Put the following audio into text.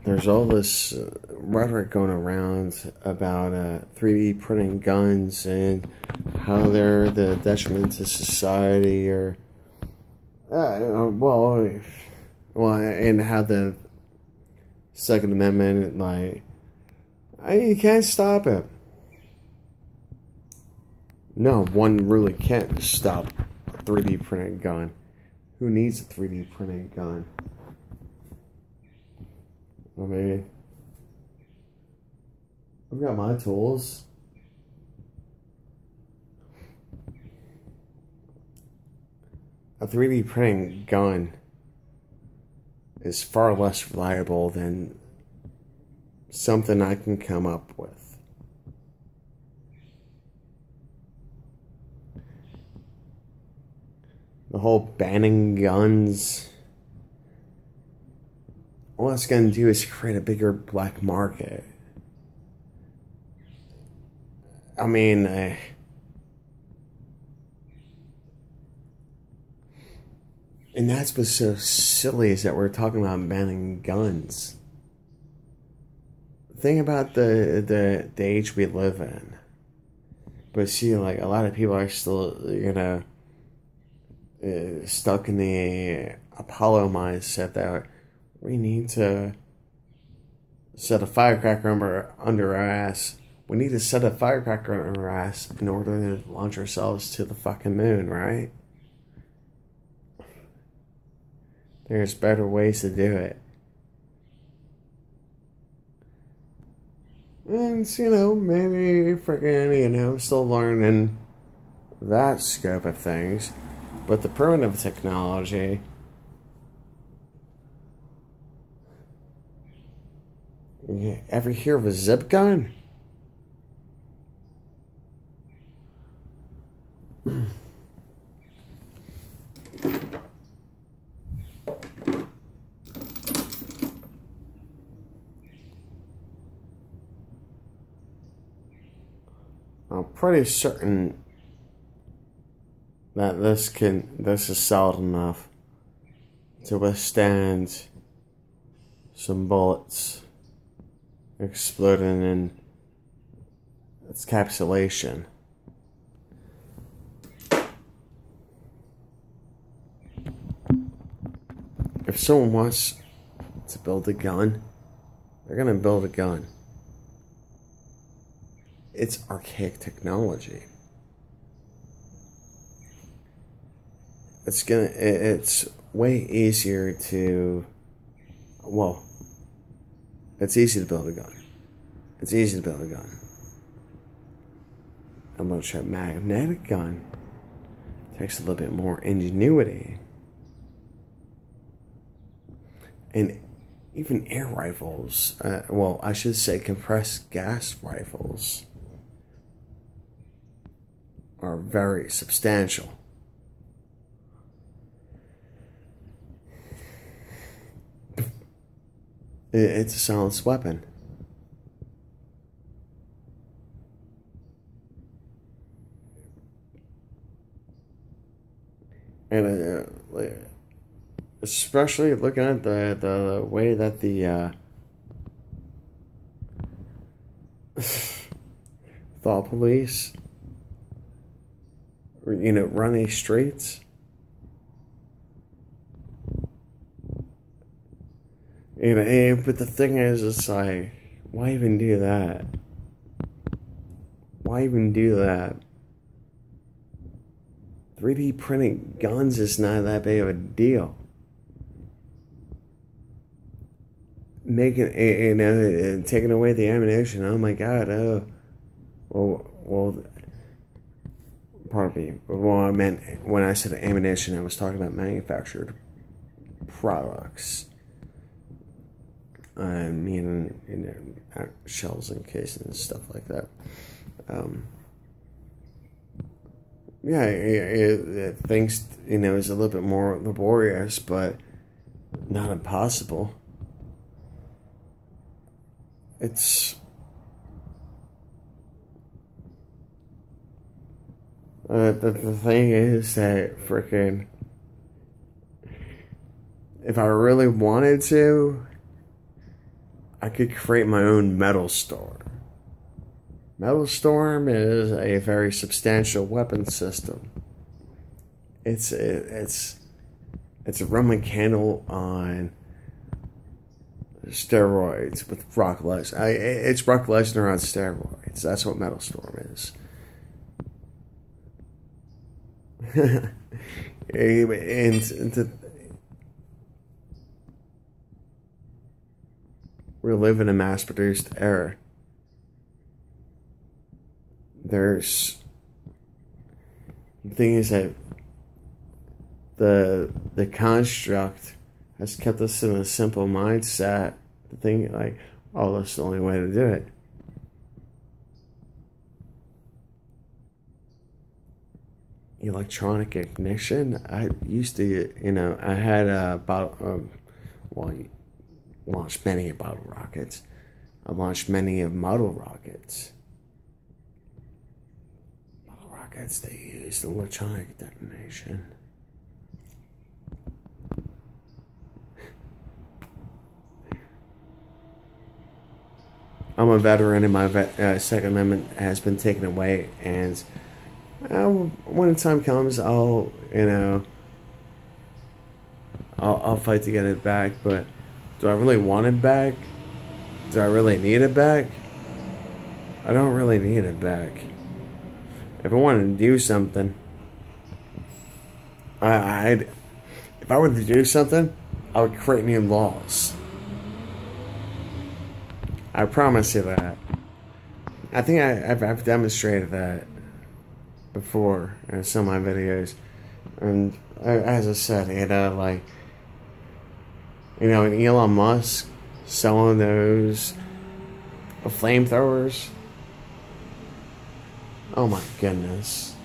there's all this rhetoric going around about 3D printing guns and how they're the detriment to society, or and how the Second Amendment, like, you can't stop it. No, one really can't stop a 3D printed gun. Who needs a 3D printed gun? I mean, I've got my tools. A 3D printing gun is far less reliable than something I can come up with. The whole banning guns, all it's going to do is create a bigger black market. I mean, and that's what's so silly, is that we're talking about banning guns. Think about the age we live in. But see, like, a lot of people are still, stuck in the Apollo mindset that we need to set a firecracker under our ass. We need to set a firecracker under our ass in order to launch ourselves to the fucking moon, right? There's better ways to do it. And, maybe freaking, still learning that scope of things. But the primitive technology, ever hear of a zip gun? I'm pretty certain that this is solid enough to withstand some bullets exploding in its encapsulation. If someone wants to build a gun, they're gonna build a gun. It's archaic technology. It's way easier to, it's easy to build a gun. A magnetic gun takes a little bit more ingenuity. And even air rifles, I should say compressed gas rifles, are very substantial. It's a silenced weapon. And especially looking at the way that the thought police, run these streets. But the thing is, it's like, why even do that? Why even do that? 3D printing guns is not that big of a deal. Taking away the ammunition. Oh my God! Pardon me. Well, I meant when I said ammunition, I was talking about manufactured products. Shells and cases and stuff like that. Things, is a little bit more laborious, but not impossible. It's the thing is that freaking, if I really wanted to, I could create my own metal storm. Metal storm is a very substantial weapon system. It's a Roman candle on steroids with Brock Lesnar. It's Brock Lesnar on steroids. That's what Metal Storm is. We live in a mass-produced era. The thing is that the construct has kept us in a simple mindset. The thing like, oh, that's the only way to do it. Electronic ignition. I used to, I had a bottle. Launched many of bottle rockets. I launched many of model rockets. Model rockets, they used electronic detonation. I'm a veteran, and my Second Amendment has been taken away. And when the time comes, I'll fight to get it back. But do I really want it back? Do I really need it back? I don't really need it back. If I wanted to do something, if I were to do something, I would create new laws. I promise you that. I think I've demonstrated that before in some of my videos. And as I said, and Elon Musk selling those flamethrowers. Oh my goodness.